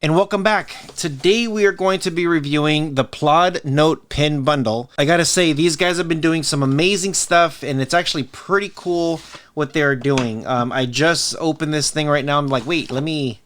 And welcome back. Today we are going to be reviewing the Plaud Note Pin Bundle. I gotta say, these guys have been doing some amazing stuff, and it's actually pretty cool what they're doing. I just opened this thing right now. I'm like, wait, let me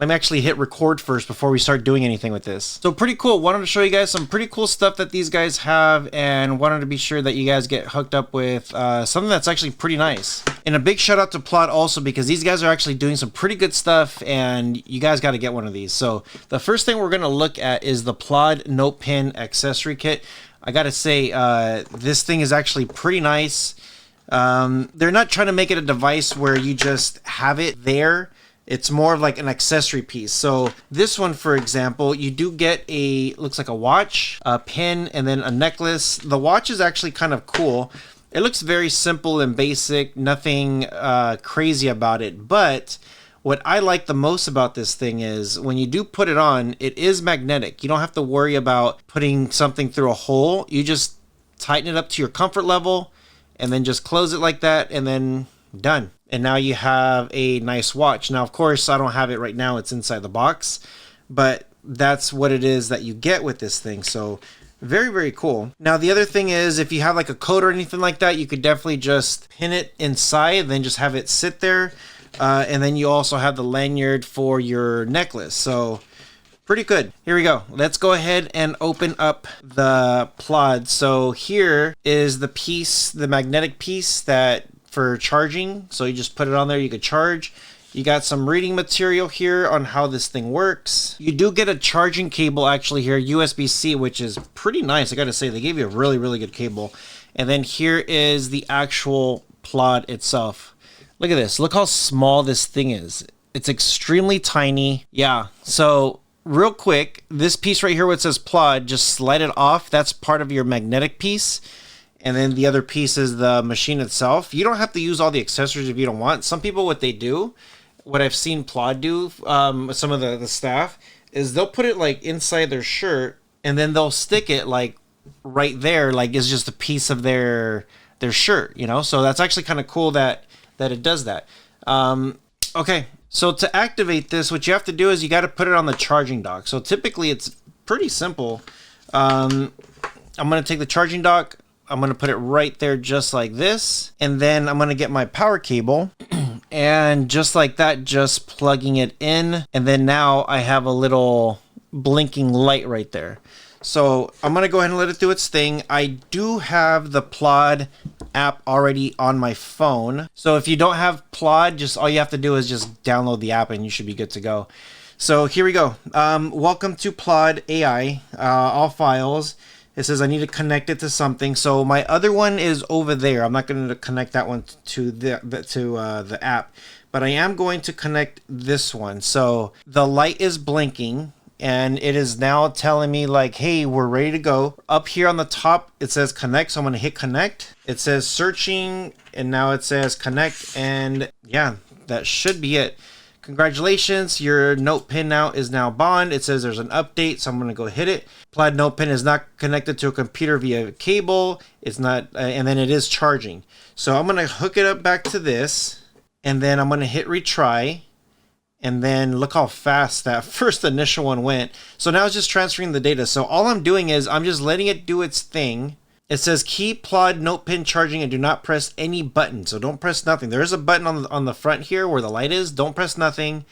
actually hit record first before we start doing anything with this. So pretty cool. Wanted to show you guys some pretty cool stuff that these guys have, and wanted to be sure that you guys get hooked up with something that's actually pretty nice. And a big shout out to Plaud also, because these guys are actually doing some pretty good stuff, and you guys got to get one of these. So the first thing we're going to look at is the Plaud Note Pin Accessory Kit. I got to say, this thing is actually pretty nice. They're not trying to make it a device where you just have it there. It's more of like an accessory piece. So this one, for example, you do get looks like a watch, a pin, and then a necklace. The watch is actually kind of cool. It looks very simple and basic, nothing crazy about it. But what I like the most about this thing is when you do put it on, it is magnetic. You don't have to worry about putting something through a hole. You just tighten it up to your comfort level and then just close it like that, and then done. And now you have a nice watch. Now, of course, I don't have it right now. It's inside the box, but that's what it is that you get with this thing. So very, very cool. Now, the other thing is, if you have like a coat or anything like that, you could definitely just pin it inside and then just have it sit there. And then you also have the lanyard for your necklace. So pretty good. Here we go. Let's go ahead and open up the Plaud. So here is the piece, the magnetic piece that for charging. So you just put it on there, you could charge. You got some reading material here on how this thing works. You do get a charging cable actually here, USB-C, which is pretty nice. I gotta say, they gave you a really, really good cable. And then here is the actual Plaud itself. Look at this. Look how small this thing is. It's extremely tiny. Yeah, so real quick, this piece right here where it says Plaud, just slide it off. That's part of your magnetic piece. And then the other piece is the machine itself. You don't have to use all the accessories if you don't want. Some people, what they do, what I've seen Plaud do, some of the staff, is they'll put it like inside their shirt, and then they'll stick it like right there, like it's just a piece of their shirt, you know? So that's actually kind of cool that it does that. Okay, so to activate this, what you have to do is you got to put it on the charging dock. So typically it's pretty simple. I'm going to take the charging dock. I'm going to put it right there just like this. And then I'm going to get my power cable and just like that, just plugging it in. And then now I have a little blinking light right there. So I'm going to go ahead and let it do its thing. I do have the Plaud app already on my phone. So if you don't have Plaud, just all you have to do is just download the app and you should be good to go. So here we go. Welcome to Plaud AI, all files. It says I need to connect it to something. So my other one is over there. I'm not going to connect that one to the app, but I am going to connect this one. So the light is blinking and it is now telling me like, hey, we're ready to go. Up here on the top, it says connect. So I'm going to hit connect. It says searching, and now it says connect. And yeah, that should be it. Congratulations, your note pin now is now bond. It says there's an update, so I'm going to go hit it. Plaud note pin is not connected to a computer via cable. It's not, and then it is charging. So I'm going to hook it up back to this, and then I'm going to hit retry. And then look how fast that first initial one went. So now it's just transferring the data. So all I'm doing is I'm just letting it do its thing. It says keep Plaud note pin charging and do not press any button. So don't press nothing. There is a button on the front here where the light is. Don't press nothing.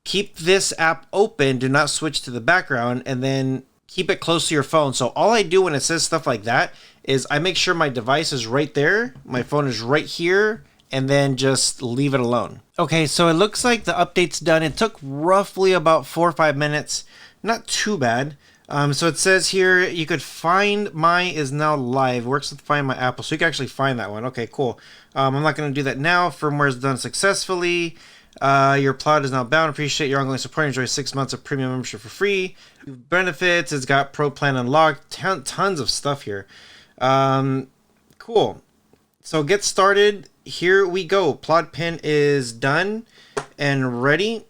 Keep this app open. Do not switch to the background, and then keep it close to your phone. So all I do when it says stuff like that is I make sure my device is right there. My phone is right here, and then just leave it alone. Okay, so it looks like the update's done. It took roughly about 4 or 5 minutes. Not too bad. So it says here, you could find my is now live. Works with Find My Apple. So you can actually find that one. Okay, cool. I'm not going to do that now. Firmware is done successfully. Your Plaud is now bound. Appreciate your ongoing support. Enjoy 6 months of premium membership for free. Benefits. It's got Pro Plan unlocked. Tons of stuff here. Cool. So get started. Here we go. Plaud pin is done and ready.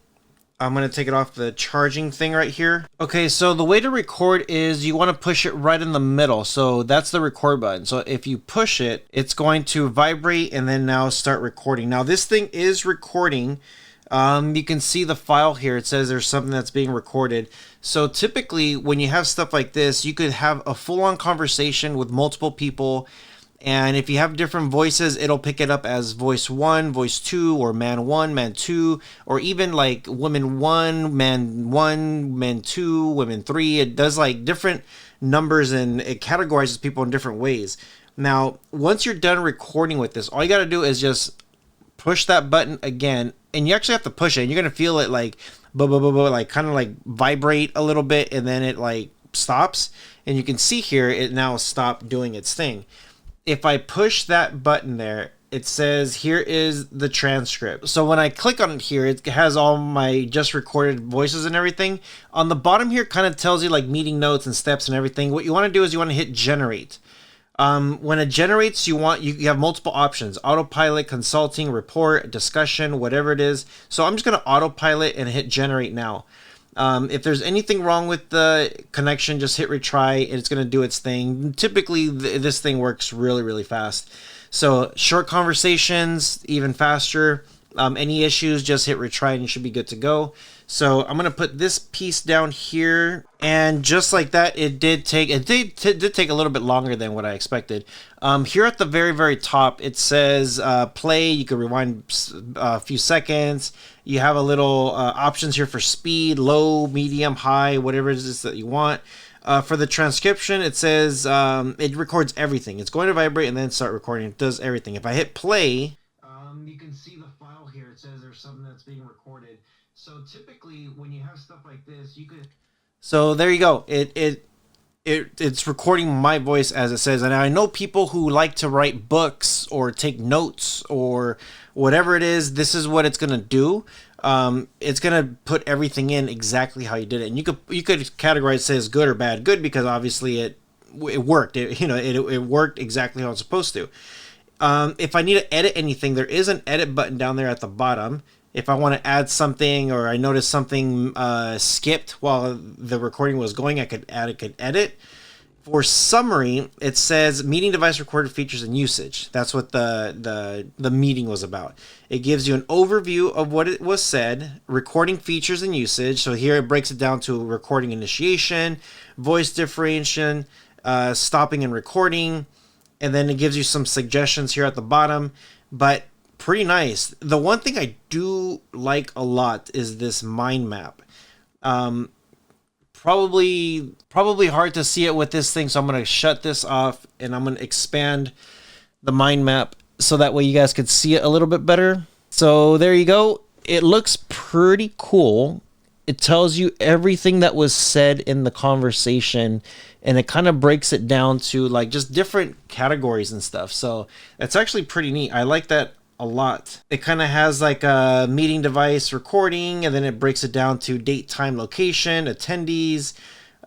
I'm going to take it off the charging thing right here. Okay, so the way to record is you want to push it right in the middle. So that's the record button. So if you push it, it's going to vibrate and then now start recording. Now this thing is recording. You can see the file here. It says there's something that's being recorded. So typically when you have stuff like this, you could have a full-on conversation with multiple people. And if you have different voices, it'll pick it up as voice 1, voice 2, or man 1, man 2, or even like women 1, man 2, women 3. It does like different numbers and it categorizes people in different ways. Now, once you're done recording with this, all you got to do is just push that button again, and you actually have to push it, and you're going to feel it like like kind of like vibrate a little bit, and then it like stops, and you can see here it now stopped doing its thing. If I push that button there, it says here is the transcript. So when I click on it here, it has all my just recorded voices and everything. On the bottom here, kind of tells you like meeting notes and steps and everything. What you want to do is you want to hit generate. When it generates, you have multiple options: autopilot, consulting, report, discussion, whatever it is. So I'm just going to autopilot and hit generate now. If there's anything wrong with the connection, just hit retry and it's going to do its thing. Typically, this thing works really, really fast. So short conversations, even faster. Any issues, just hit retry and you should be good to go. So I'm going to put this piece down here, and just like that, it did take a little bit longer than what I expected. Here at the very, very top, it says play. You can rewind a few seconds. You have a little options here for speed, low, medium, high, whatever it is that you want. For the transcription, it says it records everything. It's going to vibrate and then start recording. It does everything. If I hit play, you can see the file here. It says there's something that's being recorded. So typically when you have stuff like this, you could... So there you go. It's recording my voice as it says. And I know people who like to write books or take notes or whatever it is, this is what it's going to do. It's going to put everything in exactly how you did it. And you could categorize it as good or bad. Good because obviously it worked. It worked exactly how it's supposed to. If I need to edit anything, there is an edit button down there at the bottom. If I want to add something or I notice something skipped while the recording was going, I could edit. For summary, it says meeting device recorded features and usage. That's what the meeting was about. It gives you an overview of what it was said, recording features and usage. So here it breaks it down to recording initiation, voice differentiation, stopping and recording, and then it gives you some suggestions here at the bottom. But pretty nice. The one thing I do like a lot is this mind map. Probably hard to see it with this thing, so I'm going to shut this off and I'm going to expand the mind map so that way you guys could see it a little bit better. So there you go. It looks pretty cool. It tells you everything that was said in the conversation, and it kind of breaks it down to like just different categories and stuff. So it's actually pretty neat. I like that a lot. It kind of has like a meeting device recording, and then it breaks it down to date, time, location, attendees,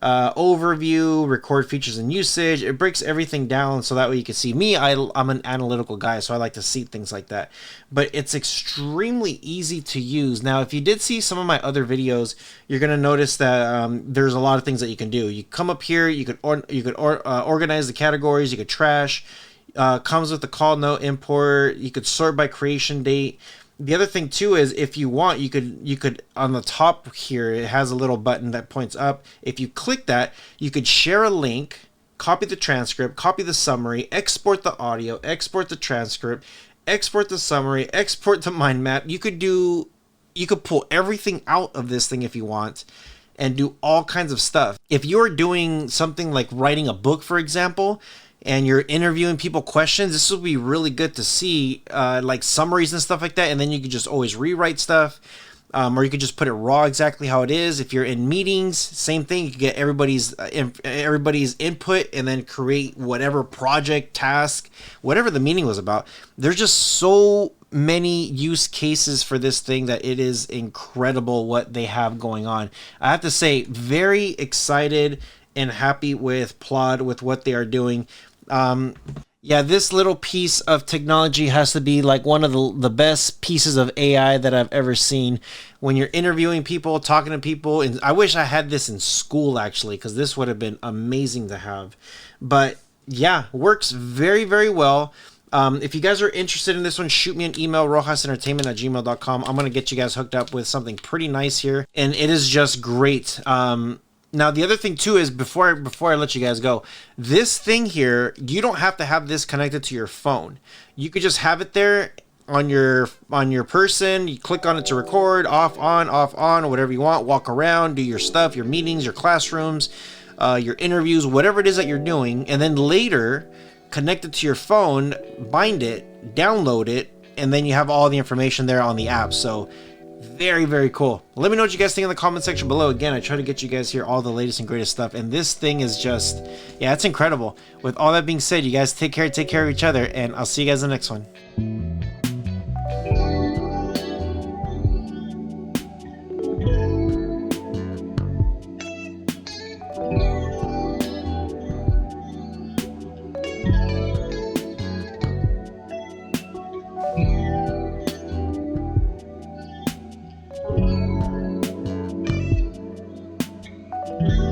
overview, record features and usage. It breaks everything down so that way you can see me. I'm an analytical guy, so I like to see things like that. But it's extremely easy to use. Now, if you did see some of my other videos, you're going to notice that there's a lot of things that you can do. You come up here, you could organize the categories, you could trash. Comes with the call note import. You could sort by creation date. The other thing too is if you want, you could on the top here, it has a little button that points up. If you click that, you could share a link, copy the transcript, copy the summary, export the audio, export the transcript, export the summary, export the mind map. You could pull everything out of this thing if you want and do all kinds of stuff. If you're doing something like writing a book, for example, and you're interviewing people questions, this will be really good to see, like summaries and stuff like that. And then you could just always rewrite stuff, or you could just put it raw exactly how it is. If you're in meetings, same thing. You can get everybody's input and then create whatever project, task, whatever the meeting was about. There's just so many use cases for this thing that it is incredible what they have going on. I have to say, very excited and happy with Plaud, with what they are doing. Yeah, this little piece of technology has to be like one of the best pieces of AI that I've ever seen. When you're interviewing people, talking to people, and I wish I had this in school actually, because this would have been amazing to have. But yeah, works very, very well. If you guys are interested in this one, shoot me an email, rohasentertainment@gmail.com. I'm going to get you guys hooked up with something pretty nice here, and it is just great. Now, the other thing too is before I let you guys go, this thing here, you don't have to have this connected to your phone. You could just have it there on your person. You click on it to record, off, on, whatever you want. Walk around, do your stuff, your meetings, your classrooms, your interviews, whatever it is that you're doing, and then later connect it to your phone, bind it, download it, and then you have all the information there on the app. So very, very cool. Let me know what you guys think in the comment section below. Again, I try to get you guys here all the latest and greatest stuff, and this thing is just, yeah, it's incredible. With all that being said, you guys take care of each other, and I'll see you guys in the next one. Yeah.